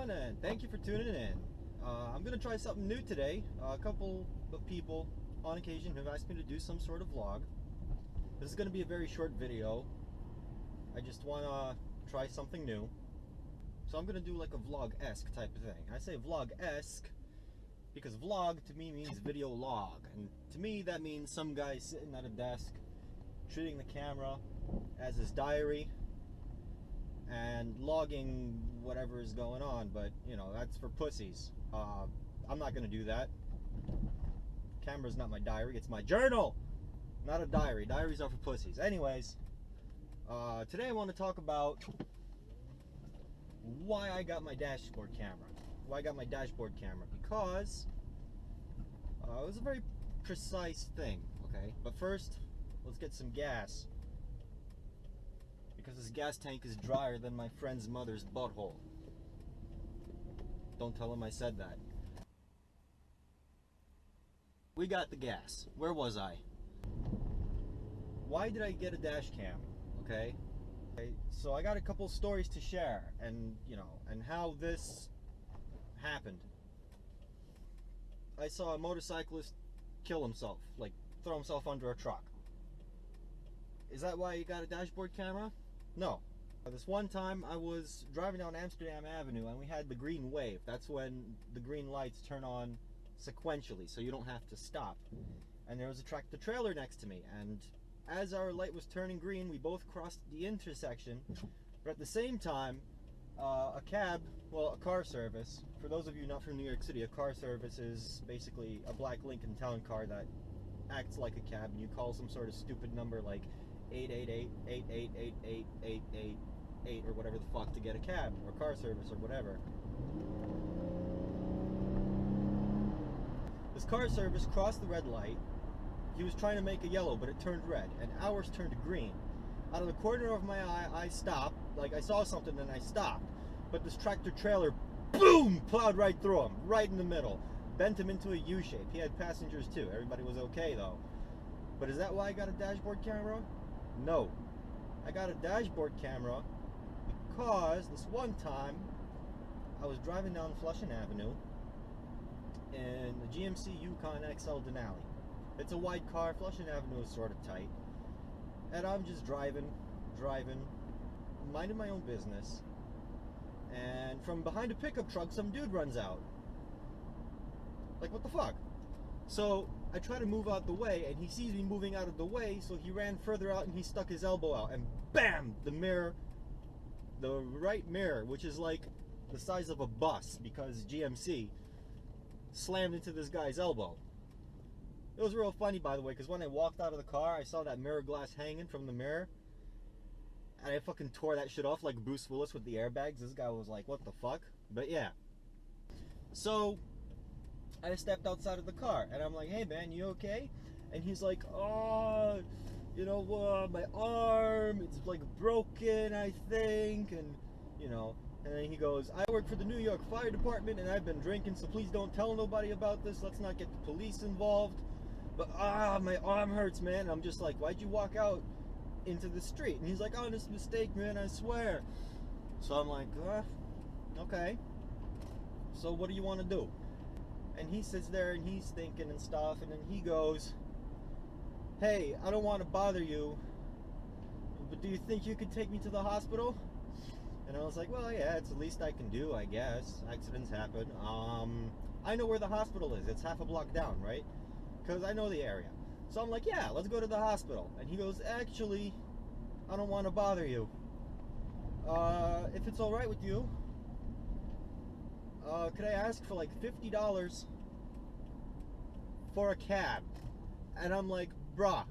everyone, and thank you for tuning in. I'm going to try something new today. A couple of people on occasion have asked me to do some sort of vlog. This is going to be a very short video. I just want to try something new. So I'm going to do like a vlog-esque type of thing. I say vlog-esque because vlog to me means video log. And to me that means some guy sitting at a desk treating the camera as his diary and logging whatever is going on, but you know, that's for pussies. I'm not gonna do that. Camera's not my diary, it's my journal, not a diary. Diaries are for pussies. Anyways, today I want to talk about why I got my dashboard camera. Why I got my dashboard camera? Because it was a very precise thing, okay? But first, let's get some gas. Because this gas tank is drier than my friend's mother's butthole. Don't tell him I said that. We got the gas. Where was I? Why did I get a dash cam? Okay, so I got a couple stories to share, and you know, and how this happened. I saw a motorcyclist kill himself, like throw himself under a truck. Is that why you got a dashboard camera? No. This one time I was driving down Amsterdam Avenue and we had the green wave. That's when the green lights turn on sequentially, so you don't have to stop. And there was a tractor trailer next to me, and as our light was turning green, we both crossed the intersection. But at the same time, a car service, for those of you not from New York City, a car service is basically a black Lincoln Town car that acts like a cab, and you call some sort of stupid number like 888-888-8888 or whatever the fuck to get a cab or car service or whatever. This car service crossed the red light. He was trying to make a yellow, but it turned red, and ours turned green. Out of the corner of my eye, I stopped. Like, I saw something and I stopped. But this tractor trailer, boom, plowed right through him, right in the middle. Bent him into a U-shape. He had passengers too. Everybody was okay though. But is that why I got a dashboard camera? No. I got a dashboard camera because this one time I was driving down Flushing Avenue in the GMC Yukon XL Denali. It's a wide car. Flushing Avenue is sort of tight. And I'm just driving, minding my own business. And from behind a pickup truck, some dude runs out. Like, what the fuck? So I try to move out the way, and he sees me moving out of the way, so he ran further out and he stuck his elbow out, and BAM! The mirror, the right mirror, which is like the size of a bus because GMC, slammed into this guy's elbow. It was real funny, by the way, because when I walked out of the car, I saw that mirror glass hanging from the mirror, and I fucking tore that shit off like Bruce Willis with the airbags. This guy was like, what the fuck? But yeah. So I stepped outside of the car, and I'm like, hey man, you okay? And he's like, oh, you know, my arm, it's like broken, I think, and you know. And then he goes, I work for the New York Fire Department, and I've been drinking, so please don't tell nobody about this. Let's not get the police involved. But my arm hurts, man. And I'm just like, why'd you walk out into the street? And he's like, oh, this is a mistake, man, I swear. So I'm like, okay. So what do you want to do? And he sits there and he's thinking and stuff, and then he goes, hey, I don't want to bother you, but do you think you could take me to the hospital? And I was like, well, yeah, it's the least I can do, I guess. Accidents happen. I know where the hospital is. It's half a block down, right? Because I know the area. So I'm like, yeah, let's go to the hospital. And he goes, actually, I don't want to bother you. If it's all right with you, could I ask for like $50 for a cab? And I'm like, bruh,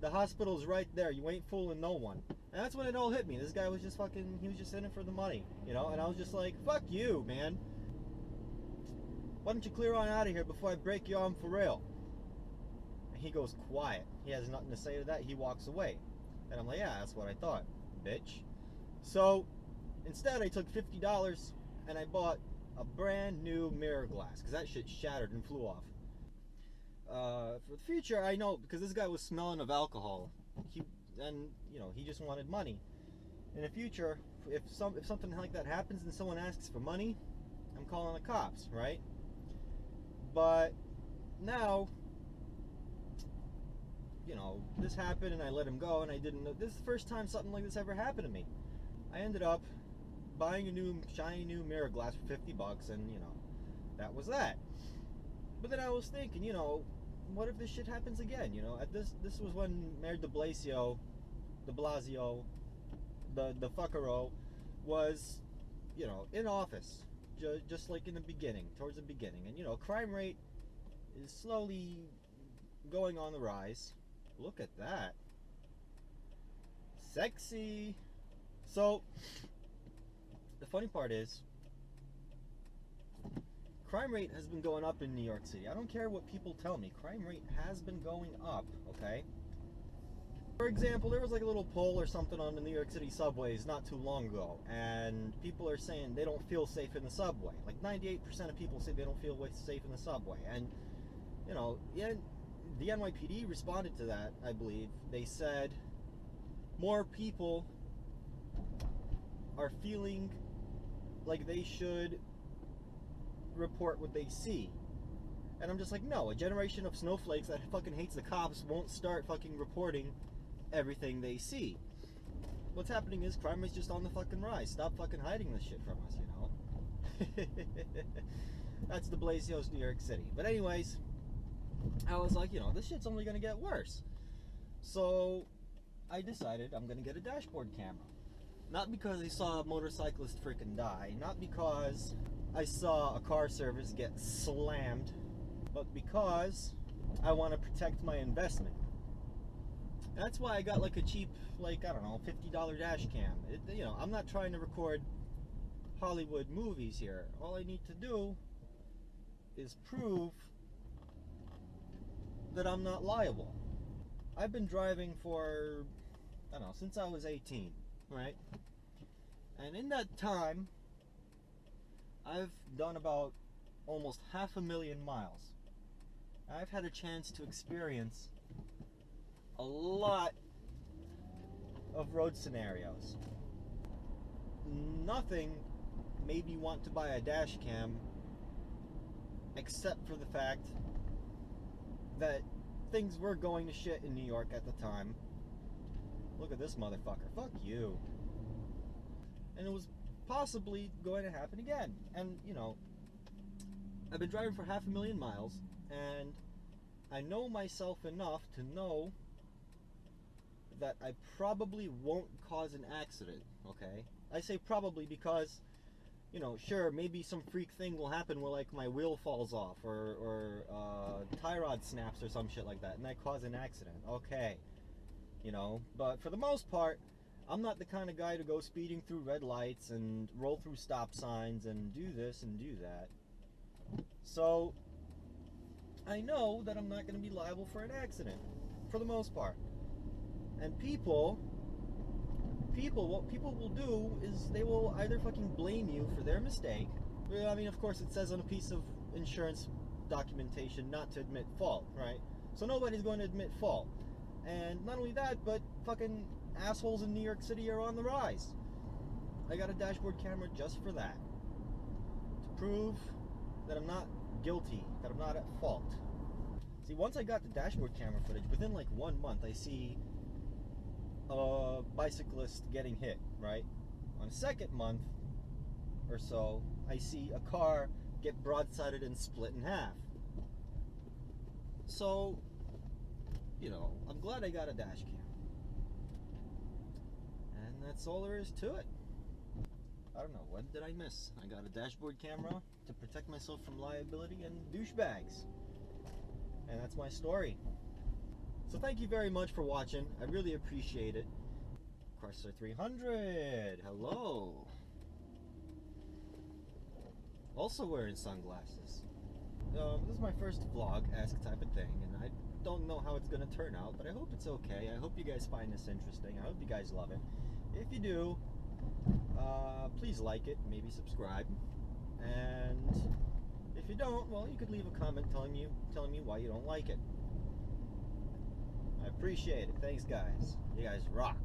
the hospital's right there. You ain't fooling no one. And that's when it all hit me. This guy was just fucking, he was just in it for the money, you know? And I was just like, fuck you, man. Why don't you clear on out of here before I break your arm for real? And he goes quiet. He has nothing to say to that. He walks away. And I'm like, yeah, that's what I thought, bitch. So instead I took $50 and I bought a brand new mirror glass, because that shit shattered and flew off. For the future, I know, because this guy was smelling of alcohol, and you know, he just wanted money. In the future, if something like that happens and someone asks for money, I'm calling the cops, right? But now, you know, this happened and I let him go, and I didn't know. This is the first time something like this ever happened to me. I ended up buying a new shiny new mirror glass for 50 bucks, and you know, that was that. But then I was thinking, you know, what if this shit happens again? You know, at this was when Mayor de Blasio, the fuckero, was, you know, in office, just like in the beginning, towards the beginning, and you know, crime rate is slowly going on the rise. Look at that, sexy. So the funny part is, crime rate has been going up in New York City. I don't care what people tell me. Crime rate has been going up, okay? For example, there was like a little poll or something on the New York City subways not too long ago, and people are saying they don't feel safe in the subway. Like 98% of people say they don't feel safe in the subway. And, you know, the NYPD responded to that, I believe. They said more people are feeling like they should report what they see. And I'm just like, no, a generation of snowflakes that fucking hates the cops won't start fucking reporting everything they see. What's happening is crime is just on the fucking rise. Stop fucking hiding this shit from us, you know? That's de Blasio's New York City. But anyways, I was like, you know, this shit's only gonna get worse. So I decided I'm gonna get a dashboard camera. Not because I saw a motorcyclist freaking die, not because I saw a car service get slammed, but because I want to protect my investment. That's why I got like a cheap, like, I don't know, $50 dash cam. You know, I'm not trying to record Hollywood movies here. All I need to do is prove that I'm not liable. I've been driving for, I don't know, since I was 18, right? And in that time, I've done about almost 500,000 miles. I've had a chance to experience a lot of road scenarios. Nothing made me want to buy a dash cam except for the fact that things were going to shit in New York at the time. Look at this motherfucker. Fuck you. And it was possibly going to happen again. And, you know, I've been driving for 500,000 miles, and I know myself enough to know that I probably won't cause an accident, okay? I say probably because, you know, sure, maybe some freak thing will happen where, like, my wheel falls off or tie rod snaps or some shit like that, and I cause an accident. Okay. You know, but for the most part, I'm not the kind of guy to go speeding through red lights and roll through stop signs and do this and do that. So, I know that I'm not going to be liable for an accident, for the most part. And what people will do is they will either fucking blame you for their mistake. I mean, of course, it says on a piece of insurance documentation not to admit fault, right? So nobody's going to admit fault. And not only that, but fucking assholes in New York City are on the rise. I got a dashboard camera just for that. To prove that I'm not guilty, that I'm not at fault. See, once I got the dashboard camera footage, within like 1 month, I see a bicyclist getting hit, right? On the second month or so, I see a car get broadsided and split in half. So, you know, I'm glad I got a dash cam. And that's all there is to it. I don't know, what did I miss? I got a dashboard camera to protect myself from liability and douchebags. And that's my story. So thank you very much for watching. I really appreciate it. Chrysler 300, hello. Also wearing sunglasses. This is my first vlog-esque type of thing, and I don't know how it's going to turn out, but I hope it's okay. I hope you guys find this interesting. I hope you guys love it. If you do, please like it, maybe subscribe. And if you don't, well, you could leave a comment telling me why you don't like it. I appreciate it. Thanks, guys. You guys rock.